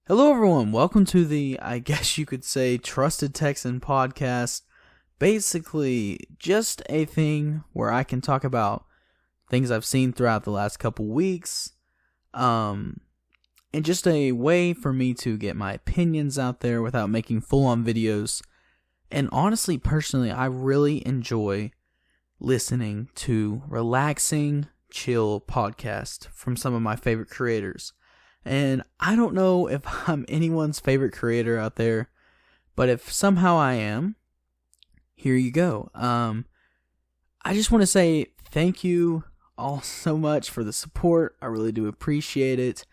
Hello everyone, welcome to the, I guess you could say, Trusted Texan podcast. Basically, just a thing where I can talk about things I've seen throughout the last couple weeks, and just a way for me to get my opinions out there without making full-on videos. And honestly, personally, I really enjoy listening to relaxing, chill podcasts from some of my favorite creators. And I don't know if I'm anyone's favorite creator out there, but if somehow I am, here you go. I just want to say thank you all so much for the support. I really do appreciate it.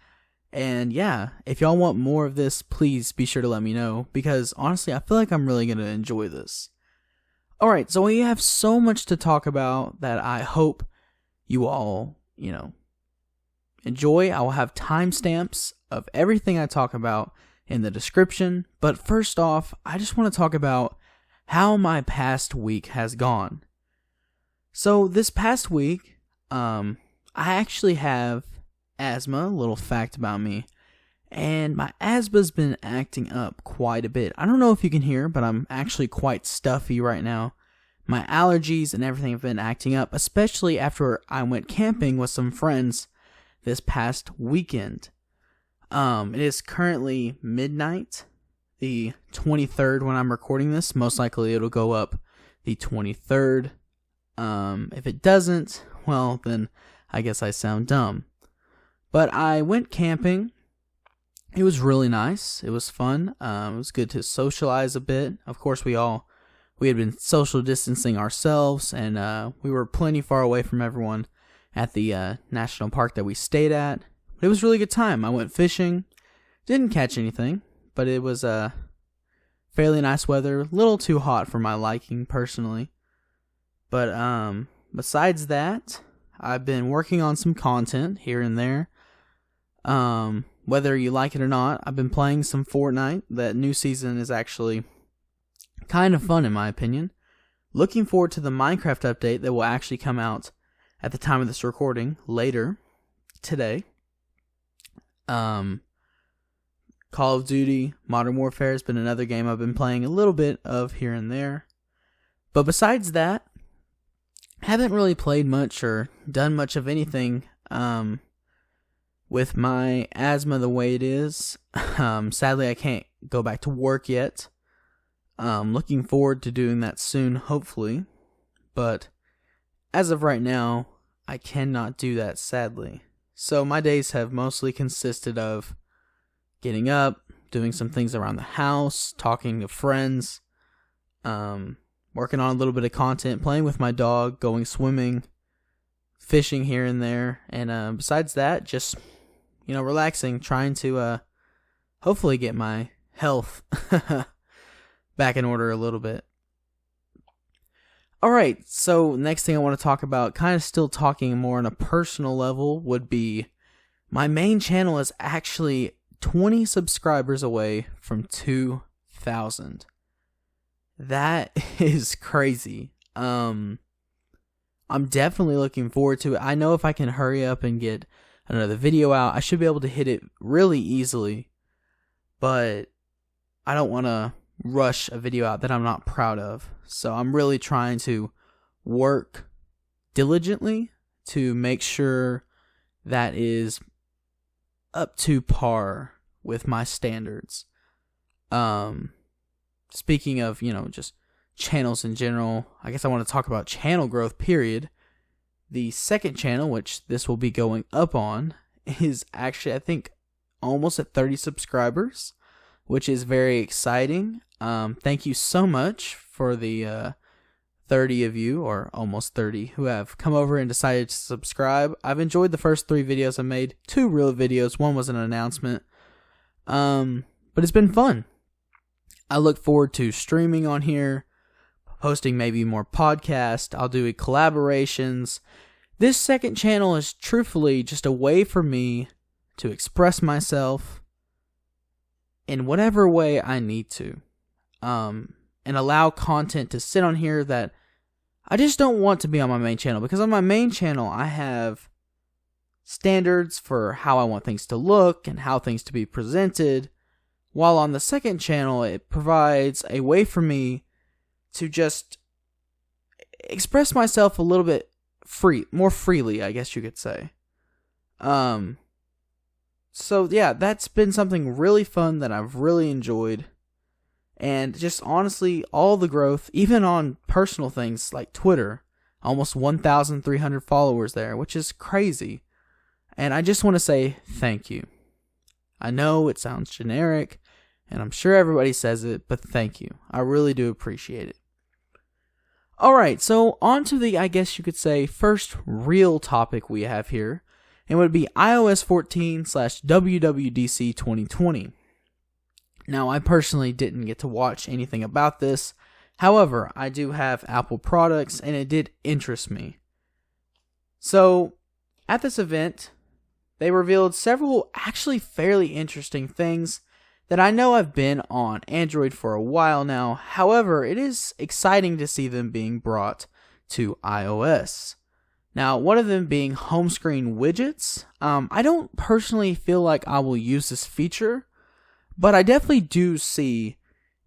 And yeah, if y'all want more of this, please be sure to let me know, because honestly, I feel like I'm really going to enjoy this. Alright, so we have so much to talk about that I hope you all, enjoy. I will have timestamps of everything I talk about in the description. But first off, I just want to talk about how my past week has gone. So this past week, I actually have asthma, a little fact about me. And my asthma's been acting up quite a bit. I don't know if you can hear, but I'm actually quite stuffy right now. My allergies and everything have been acting up, especially after I went camping with some friends this past weekend. It is currently midnight, the 23rd when I'm recording this. Most likely it'll go up the 23rd. If it doesn't, well, then I guess I sound dumb. But I went camping. It was really nice. It was fun. It was good to socialize a bit. Of course, we had been social distancing ourselves, and we were plenty far away from everyone at the national park that we stayed at. It was a really good time. I went fishing. Didn't catch anything, but it was fairly nice weather. A little too hot for my liking, personally. But besides that, I've been working on some content here and there. Whether you like it or not, I've been playing some Fortnite. That new season is actually kind of fun, in my opinion. Looking forward to the Minecraft update that will actually come out at the time of this recording, later today. Call of Duty Modern Warfare has been another game I've been playing a little bit of here and there. But besides that, haven't really played much or done much of anything with my asthma the way it is. Sadly, I can't go back to work yet. Looking forward to doing that soon, hopefully. But as of right now, I cannot do that, sadly. So my days have mostly consisted of getting up, doing some things around the house, talking to friends, working on a little bit of content, playing with my dog, going swimming, fishing here and there, and besides that, just, relaxing, trying to hopefully get my health back in order a little bit. Alright, so next thing I want to talk about, kind of still talking more on a personal level, would be my main channel is actually 20 subscribers away from 2,000. That is crazy. I'm definitely looking forward to it. I know if I can hurry up and get another video out, I should be able to hit it really easily, but I don't want to rush a video out that I'm not proud of. So I'm really trying to work diligently to make sure that is up to par with my standards. Speaking of, just channels in general, I guess I want to talk about channel growth, period. The second channel, which this will be going up on, is actually, I think, almost at 30 subscribers, which is very exciting. Thank you so much for the 30 of you, or almost 30, who have come over and decided to subscribe. I've enjoyed the first 3 videos I made. 2 real videos. 1 was an announcement. But it's been fun. I look forward to streaming on here, posting maybe more podcasts. I'll do collaborations. This second channel is truthfully just a way for me to express myself in whatever way I need to. And allow content to sit on here that I just don't want to be on my main channel. Because on my main channel, I have standards for how I want things to look and how things to be presented. while on the second channel, it provides a way for me to just express myself a little bit more freely, I guess you could say. So yeah, that's been something really fun that I've really enjoyed. And just honestly, all the growth, even on personal things like Twitter, almost 1,300 followers there, which is crazy. And I just want to say thank you. I know it sounds generic, and I'm sure everybody says it, but thank you. I really do appreciate it. Alright, so on to the, I guess you could say, first real topic we have here, and would be iOS 14/WWDC 2020. Now, I personally didn't get to watch anything about this. However, I do have Apple products, and it did interest me. So, at this event, they revealed several actually fairly interesting things that I know I've been on Android for a while now. However, it is exciting to see them being brought to iOS. Now, one of them being home screen widgets. I don't personally feel like I will use this feature, but I definitely do see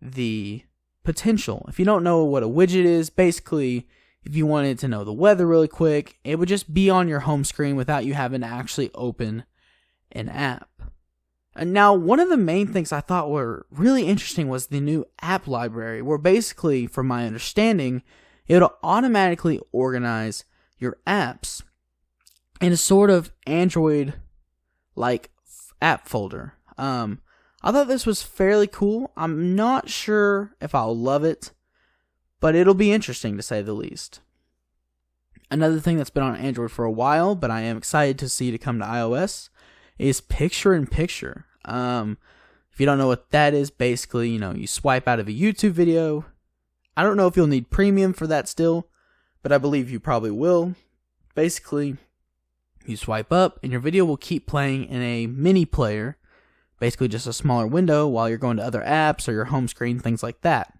the potential. If you don't know what a widget is, basically, if you wanted to know the weather really quick, it would just be on your home screen without you having to actually open an app. And now, one of the main things I thought were really interesting was the new app library, where basically, from my understanding, it'll automatically organize your apps in a sort of Android-like app folder. I thought this was fairly cool. I'm not sure if I'll love it, but it'll be interesting to say the least. Another thing that's been on Android for a while, but I am excited to see to come to iOS, is picture-in-picture. If you don't know what that is, basically, you swipe out of a YouTube video. I don't know if you'll need premium for that still, but I believe you probably will. Basically, you swipe up, and your video will keep playing in a mini player, basically just a smaller window while you're going to other apps or your home screen, things like that.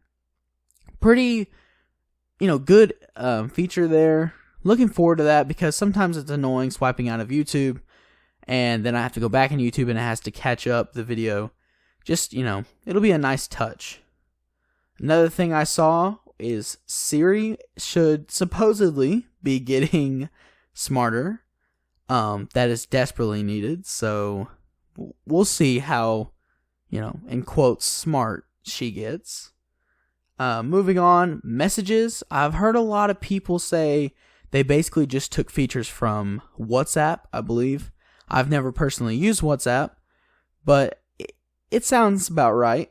Pretty, good feature there. Looking forward to that because sometimes it's annoying swiping out of YouTube and then I have to go back in YouTube and it has to catch up the video. Just, it'll be a nice touch. Another thing I saw is Siri should supposedly be getting smarter. That is desperately needed, so we'll see how, in quotes, smart she gets. Moving on, messages. I've heard a lot of people say they basically just took features from WhatsApp, I believe. I've never personally used WhatsApp, but it sounds about right.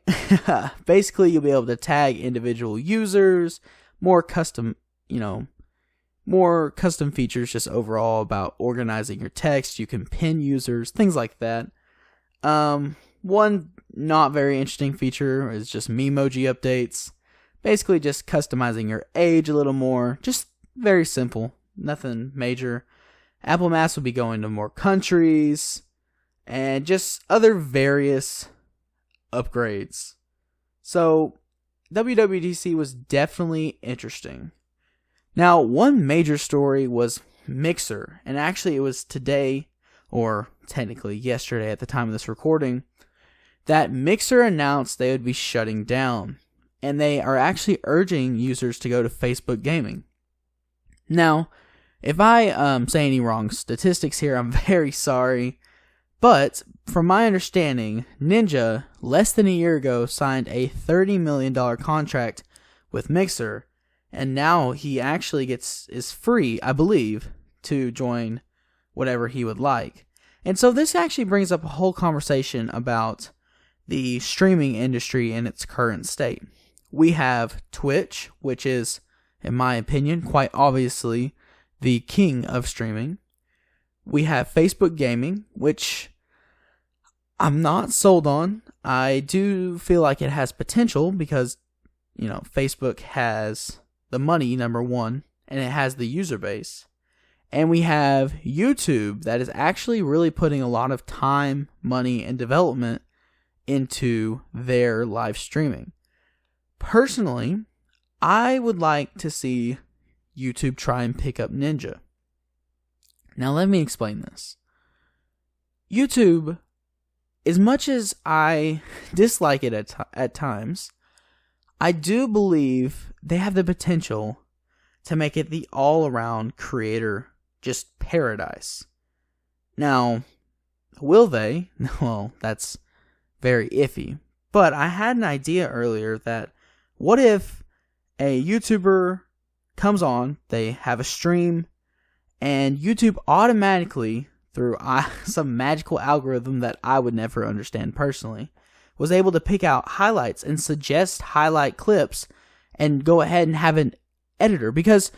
Basically, you'll be able to tag individual users, more custom features just overall about organizing your text. You can pin users, things like that. One not very interesting feature is just Memoji updates. Basically just customizing your age a little more. Just very simple. Nothing major. Apple Maps will be going to more countries. And just other various upgrades. So, WWDC was definitely interesting. Now, one major story was Mixer. And actually it was today, or technically yesterday at the time of this recording, that Mixer announced they would be shutting down. And they are actually urging users to go to Facebook Gaming. Now, if I say any wrong statistics here, I'm very sorry. But, from my understanding, Ninja, less than a year ago, signed a $30 million contract with Mixer. And now he actually is free, I believe, to join whatever he would like. And so this actually brings up a whole conversation about the streaming industry in its current state. We have Twitch, which is, in my opinion, quite obviously the king of streaming. We have Facebook Gaming, which I'm not sold on. I do feel like it has potential because, Facebook has the money, number one, and it has the user base. And we have YouTube that is actually really putting a lot of time, money, and development into their live streaming. Personally, I would like to see YouTube try and pick up Ninja. Now let me explain this. YouTube as much as I dislike it at times, I do believe they have the potential to make it the all-around creator just paradise. Now, will they? Well, that's very iffy. But I had an idea earlier that what if a YouTuber comes on, they have a stream, and YouTube automatically, through some magical algorithm that I would never understand personally, was able to pick out highlights and suggest highlight clips and go ahead and have an editor. Because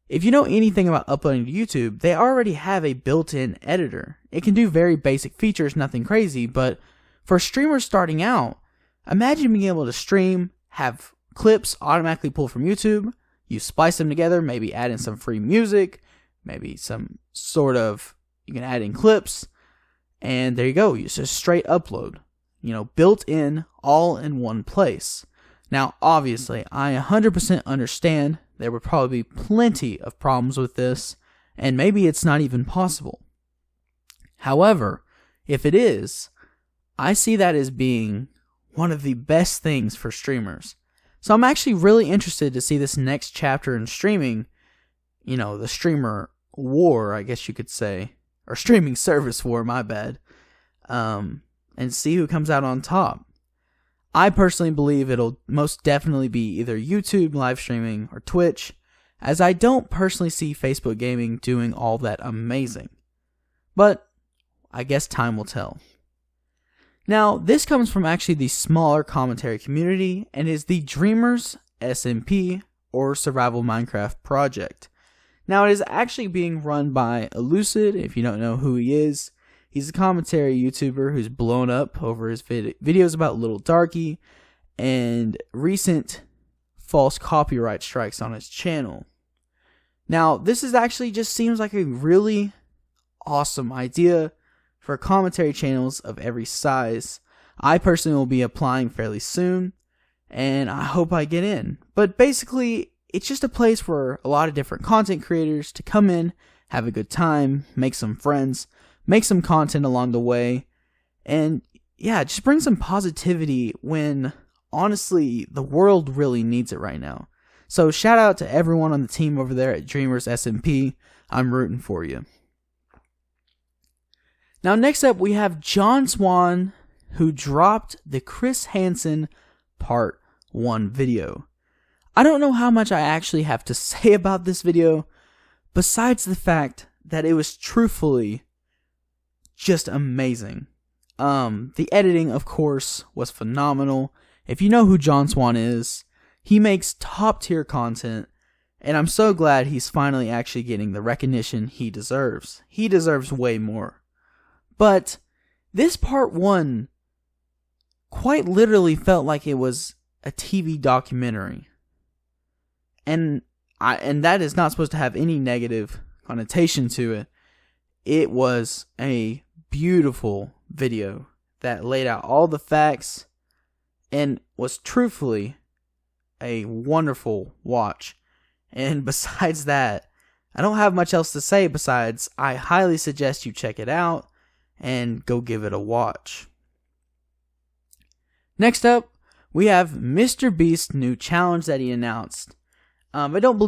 if you know anything about uploading to YouTube, they already have a built-in editor. It can do very basic features, nothing crazy, but for streamers starting out, imagine being able to stream, have clips automatically pulled from YouTube, you splice them together, maybe add in some free music, maybe some sort of, you can add in clips, and there you go, you just straight upload. Built in, all in one place. Now, obviously, I 100% understand there would probably be plenty of problems with this, and maybe it's not even possible. However, if it is, I see that as being one of the best things for streamers. So I'm actually really interested to see this next chapter in streaming, the streamer war, I guess you could say, or streaming service war, my bad, and see who comes out on top. I personally believe it'll most definitely be either YouTube live streaming or Twitch, as I don't personally see Facebook gaming doing all that amazing. But I guess time will tell. Now, this comes from actually the smaller commentary community and is the DreamersSMP or Survival Minecraft project. Now, it is actually being run by Elucid, if you don't know who he is. He's a commentary YouTuber who's blown up over his videos about Little Darky and recent false copyright strikes on his channel. Now, this is actually just seems like a really awesome idea for commentary channels of every size. I personally will be applying fairly soon, and I hope I get in. But basically, it's just a place for a lot of different content creators to come in, have a good time, make some friends, make some content along the way, and yeah, just bring some positivity when, honestly, the world really needs it right now. So shout out to everyone on the team over there at DreamersSMP. I'm rooting for you. Now next up we have John Swan, who dropped the Chris Hansen Part 1 video. I don't know how much I actually have to say about this video, besides the fact that it was truthfully just amazing. The editing, of course, was phenomenal. If you know who John Swan is, he makes top tier content, and I'm so glad he's finally actually getting the recognition he deserves. He deserves way more. But this part 1 quite literally felt like it was a TV documentary. And that is not supposed to have any negative connotation to it. It was a beautiful video that laid out all the facts and was truthfully a wonderful watch. And besides that, I don't have much else to say besides I highly suggest you check it out and go give it a watch. Next up, we have MrBeast's new challenge that he announced. I don't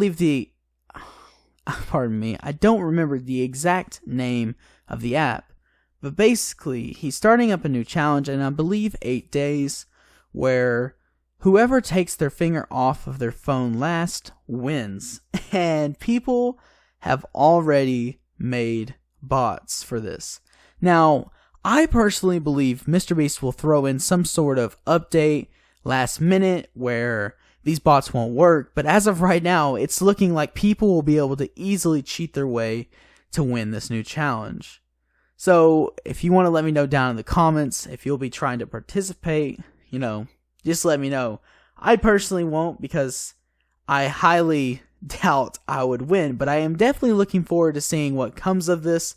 remember the exact name of the app, but basically he's starting up a new challenge, and I believe 8 days, where whoever takes their finger off of their phone last wins. And people have already made bots for this. Now, I personally believe MrBeast will throw in some sort of update last minute where these bots won't work, but as of right now, it's looking like people will be able to easily cheat their way to win this new challenge. So, if you want to let me know down in the comments if you'll be trying to participate, just let me know. I personally won't, because I highly doubt I would win, but I am definitely looking forward to seeing what comes of this,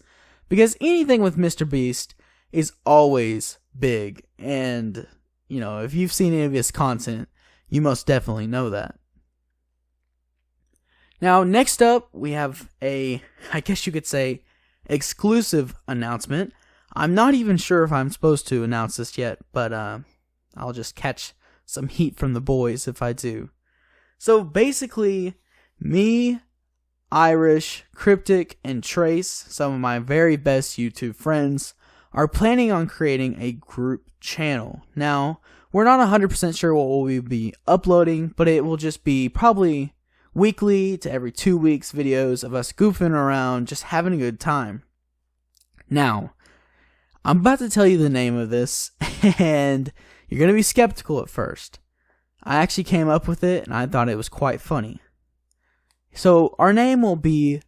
because anything with MrBeast is always big, and, if you've seen any of his content, you most definitely know that. Now, next up, we have I guess you could say, exclusive announcement. I'm not even sure if I'm supposed to announce this yet, but I'll just catch some heat from the boys if I do. So basically, me, Irish, Cryptic, and Trace, some of my very best YouTube friends, are planning on creating a group channel. Now, we're not 100% sure what we'll be uploading, but it will just be probably weekly to every 2 weeks videos of us goofing around, just having a good time. Now, I'm about to tell you the name of this, and you're going to be skeptical at first. I actually came up with it, and I thought it was quite funny. So, our name will be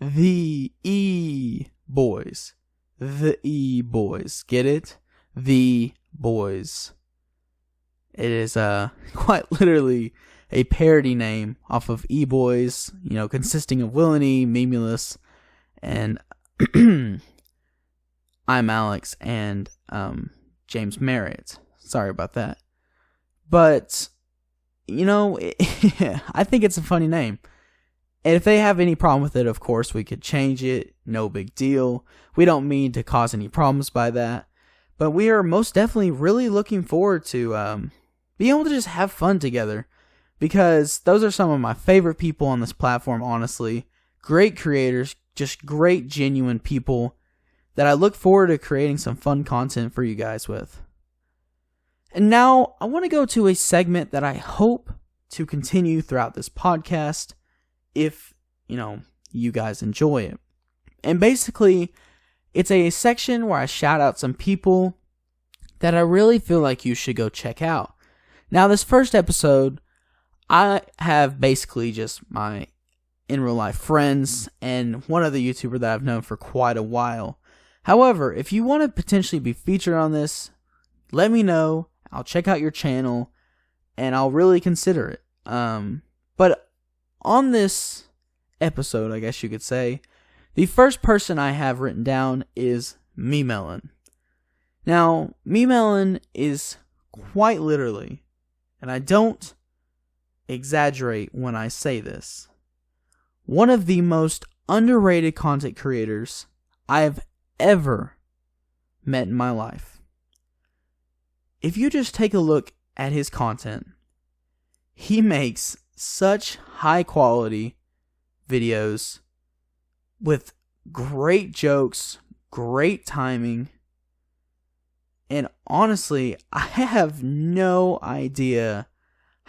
The E-Boys. The E-Boys. Get it? The Boys. It is quite literally a parody name off of E-Boys, consisting of Willany, Memulus, and I'm Alex, and James Marriott. Sorry about that. But, I think it's a funny name. And if they have any problem with it, of course, we could change it. No big deal. We don't mean to cause any problems by that. But we are most definitely really looking forward to being able to just have fun together. Because those are some of my favorite people on this platform, honestly. Great creators, just great, genuine people that I look forward to creating some fun content for you guys with. And now, I want to go to a segment that I hope to continue throughout this podcast, if, you guys enjoy it. And basically, it's a section where I shout out some people that I really feel like you should go check out. Now, this first episode, I have basically just my in real life friends and one other YouTuber that I've known for quite a while. However, if you want to potentially be featured on this, let me know. I'll check out your channel and I'll really consider it. But on this episode, I guess you could say, the first person I have written down is MeMelon. Now, MeMelon is quite literally, and I don't exaggerate when I say this, one of the most underrated content creators I've ever met in my life. If you just take a look at his content, he makes such high quality videos with great jokes, great timing, and honestly, I have no idea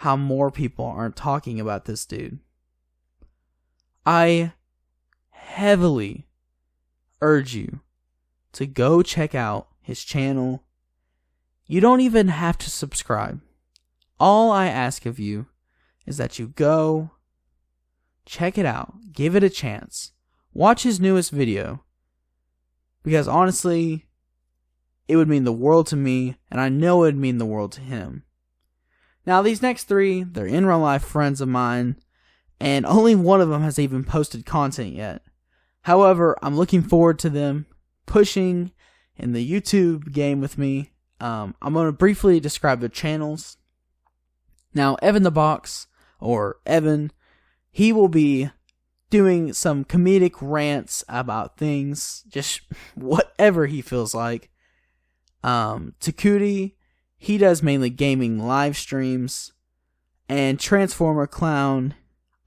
how more people aren't talking about this dude. I heavily urge you to go check out his channel. You don't even have to subscribe. All I ask of you is that you go, check it out, give it a chance, watch his newest video, because honestly, it would mean the world to me, and I know it would mean the world to him. Now, these next three, they're in real life friends of mine, and only one of them has even posted content yet. However, I'm looking forward to them pushing in the YouTube game with me. I'm going to briefly describe their channels. Now, Evan the Box, or Evan, he will be doing some comedic rants about things, just whatever he feels like. Tacooty, he does mainly gaming live streams. And Transformer Clown,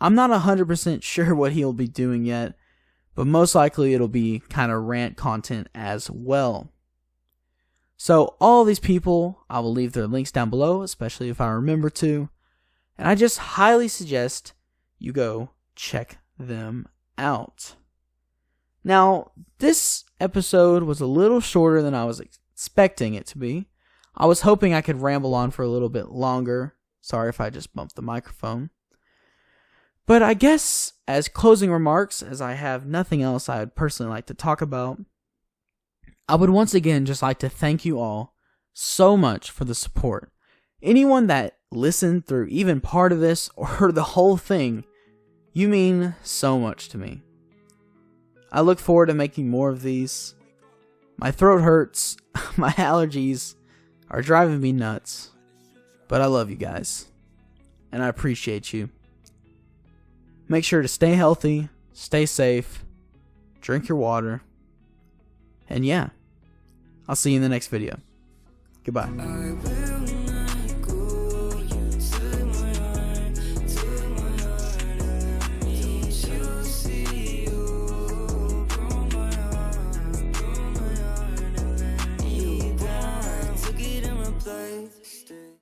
I'm not 100% sure what he'll be doing yet, but most likely it'll be kind of rant content as well. So all these people, I will leave their links down below, especially if I remember to. And I just highly suggest you go check them out. Now, this episode was a little shorter than I was expecting it to be. I was hoping I could ramble on for a little bit longer. Sorry if I just bumped the microphone. But I guess as closing remarks, as I have nothing else I would personally like to talk about, I would once again just like to thank you all so much for the support. Anyone that listened through even part of this or the whole thing, you mean so much to me. I look forward to making more of these. My throat hurts, my allergies are driving me nuts, but I love you guys, and I appreciate you. Make sure to stay healthy, stay safe, drink your water, and yeah, I'll see you in the next video. Goodbye.